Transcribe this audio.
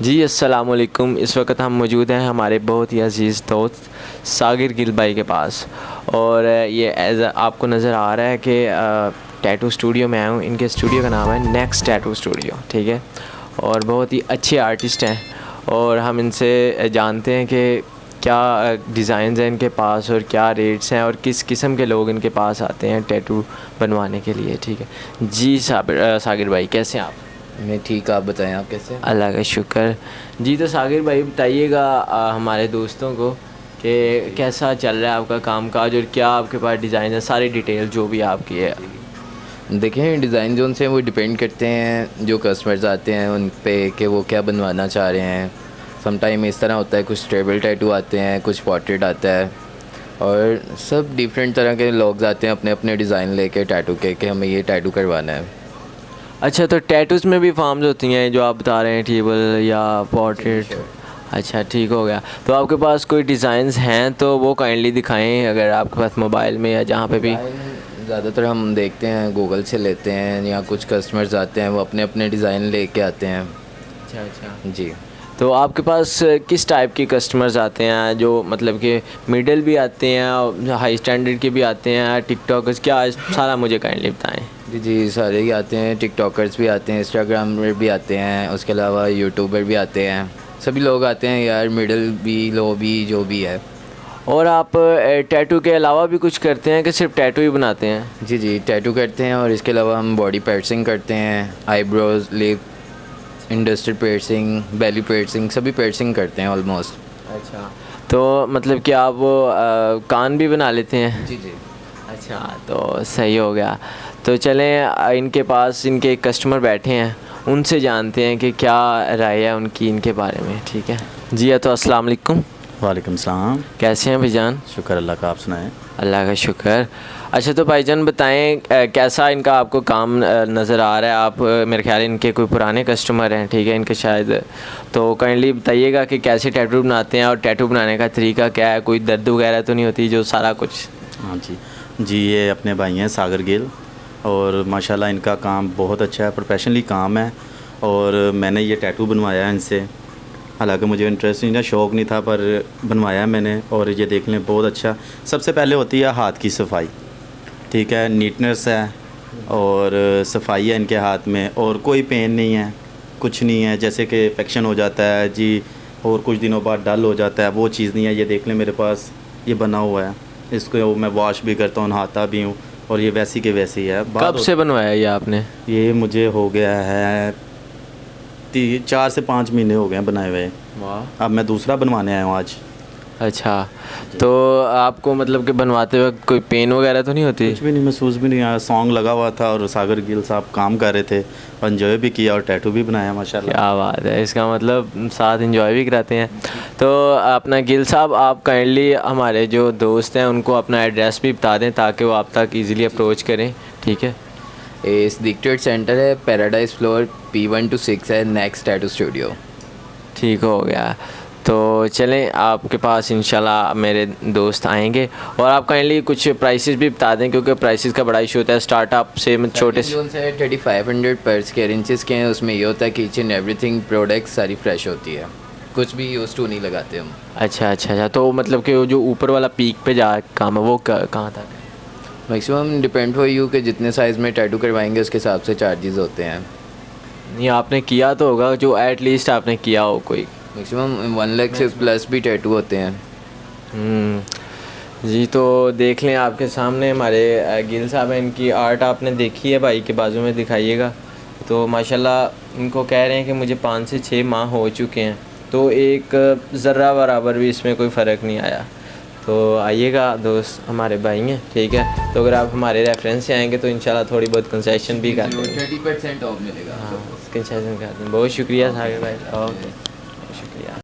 जी अस्सलाम वालेकुम। इस वक्त हम मौजूद हैं हमारे बहुत ही अज़ीज़ दोस्त सागिर गिल भाई के पास, और ये आपको नज़र आ रहा है कि टैटू स्टूडियो में आया हूँ। इनके स्टूडियो का नाम है नेक्स्ट टैटू स्टूडियो, ठीक है। और बहुत ही अच्छे आर्टिस्ट हैं, और हम इनसे जानते हैं कि क्या डिज़ाइंस हैं इनके पास और क्या रेट्स हैं और किस किस्म के लोग इनके पास आते हैं टैटू बनवाने के लिए, ठीक है। जी सागिर भाई, कैसे हैं आप? मैं ठीक, आप बताएं, आप कैसे हैं? अल्लाह का शुक्र। जी तो सागिर भाई बताइएगा हमारे दोस्तों को कि कैसा चल रहा है आपका कामकाज और क्या आपके पास डिज़ाइन है, सारी डिटेल जो भी आपकी है। देखें, डिज़ाइन जो उनसे वो डिपेंड करते हैं जो कस्टमर्स आते हैं उन पे कि वो क्या बनवाना चाह रहे हैं। सम टाइम इस तरह होता है, कुछ ट्रेबल टैटू आते हैं, कुछ पोर्ट्रेट आता है, और सब डिफरेंट तरह के लोग आते हैं अपने अपने डिज़ाइन लेके टैटू के कि हमें ये टैटू करवाना है। अच्छा, तो टैटूज़ में भी फॉर्म्स होती हैं जो आप बता रहे हैं, टेबल या पोर्ट्रेट? अच्छा, ठीक हो गया। तो आपके पास कोई डिज़ाइंस हैं तो वो काइंडली दिखाएं, अगर आपके पास मोबाइल में या जहाँ पे भी। ज़्यादातर हम देखते हैं गूगल से लेते हैं, या कुछ कस्टमर्स आते हैं वो अपने अपने डिज़ाइन लेके आते हैं। अच्छा अच्छा जी। तो आपके पास किस टाइप के कस्टमर्स आते हैं, जो मतलब कि मिडिल भी आते हैं, हाई स्टैंडर्ड के भी आते हैं, टिकटॉकर्स, क्या सारा मुझे काइंडली बताएं। जी सारे ही आते हैं, टिकटॉकर्स भी आते हैं, इंस्टाग्रामर भी आते हैं, उसके अलावा यूट्यूबर भी आते हैं, सभी लोग आते हैं यार, मिडिल भी, लो भी, जो भी है। और आप टैटू के अलावा भी कुछ करते हैं कि सिर्फ टैटू ही बनाते हैं? जी टैटू करते हैं, और इसके अलावा हम बॉडी पियर्सिंग करते हैं, आईब्रोज, लिप, इंडस्ट्रियल पियर्सिंग, बेली पियर्सिंग, सभी पियर्सिंग करते हैं ऑलमोस्ट। अच्छा, तो मतलब कि आप वो कान भी बना लेते हैं? जी। अच्छा, तो सही हो गया। तो चलें, इनके पास इनके कस्टमर बैठे हैं, उनसे जानते हैं कि क्या राय है उनकी इनके बारे में, ठीक है। जी तो अस्सलाम वालेकुम। वालेकुम सलाम। कैसे हैं भाईजान? शुक्र अल्लाह का, आप सुनाएं। अल्लाह का शुक्र। अच्छा, तो भाईजान बताएं कैसा इनका आपको काम नज़र आ रहा है। आप मेरे ख्याल इनके कोई पुराने कस्टमर हैं, ठीक है, इनके शायद, तो काइंडली बताइएगा कि कैसे टैटू बनाते हैं और टैटू बनाने का तरीका क्या है, कोई दर्द वगैरह तो नहीं होती, जो सारा कुछ। हाँ जी, ये अपने भाई हैं सागर गिल, और माशाल्लाह इनका काम बहुत अच्छा है, प्रोफेशनली काम है। और मैंने ये टैटू बनवाया है इनसे, हालांकि मुझे इंटरेस्ट नहीं था, शौक़ नहीं था, पर बनवाया मैंने। और ये देख लें, बहुत अच्छा। सबसे पहले होती है हाथ की सफाई, ठीक है, नीटनेस है और सफाई है इनके हाथ में, और कोई पेन नहीं है, कुछ नहीं है जैसे कि इन्फेक्शन हो जाता है जी, और कुछ दिनों बाद डल हो जाता है, वो चीज़ नहीं है। ये देख लें, मेरे पास ये बना हुआ है, इसको मैं वॉश भी करता हूँ, नहाता भी हूँ, और ये वैसी के वैसी है। कब से बनवाया ये आपने? ये मुझे हो गया है 4 से 5 महीने हो गए हैं बनाए हुए। वाह। अब मैं दूसरा बनवाने आया हूँ आज। अच्छा, तो आपको मतलब कि बनवाते वक्त कोई पेन वगैरह तो नहीं होती? कुछ भी नहीं, महसूस भी नहीं आया। सॉन्ग लगा हुआ था और सागर गिल साहब काम कर रहे थे, एंजॉय भी किया और टैटू भी बनाया माशाल्लाह। क्या बात है, इसका मतलब साथ एंजॉय भी कराते हैं। तो अपना गिल साहब, आप काइंडली हमारे जो दोस्त हैं उनको अपना एड्रेस भी बता दें ताकि वो आप तक ईज़िली अप्रोच करें, ठीक है। इस डिक्टेड सेंटर है, पैराडाइज फ्लोर, P1 to 6 है, नेक्स्ट टैटू स्टूडियो। ठीक हो गया। तो चलें, आपके पास इंशाल्लाह मेरे दोस्त आएंगे, और आप काइंडली कुछ प्राइसेस भी बता दें, क्योंकि प्राइसेस का बड़ा इशू होता है स्टार्टअप से, छोटे से 3500 पर स्क्वायर इंचज़ के हैं। उसमें ये होता है कि ईच एंड एवरीथिंग प्रोडक्ट सारी फ्रेश होती है, कुछ भी यूज़ टू नहीं लगाते हम। अच्छा, तो मतलब कि वो जो ऊपर वाला पीक पे जा काम है वो कहाँ तक है? मैक्सिमम डिपेंड हो यू कि जितने साइज़ में टैटू करवाएंगे उसके हिसाब से चार्जेस होते हैं। नहीं, आपने किया तो होगा, जो एटलीस्ट आपने किया हो कोई। मैक्सिमम 1 लाख से प्लस भी टैटू होते हैं। जी, तो देख लें आपके सामने हमारे गिल साहब हैं, इनकी आर्ट आपने देखी है, भाई के बाजू में दिखाइएगा। तो माशाल्लाह इनको कह रहे हैं कि मुझे 5 से 6 माह हो चुके हैं, तो एक ज़र्रा बराबर भी इसमें कोई फ़र्क नहीं आया। तो आइएगा दोस्त, हमारे भाई हैं, ठीक है। तो अगर आप हमारे रेफरेंस से आएंगे तो इंशाल्लाह थोड़ी बहुत कंसेशन भी कर देंगे, 30% ऑफ मिलेगा। हाँ, कंसेशन कर देंगे। बहुत शुक्रिया सागर भाई, ओके, शुक्रिया।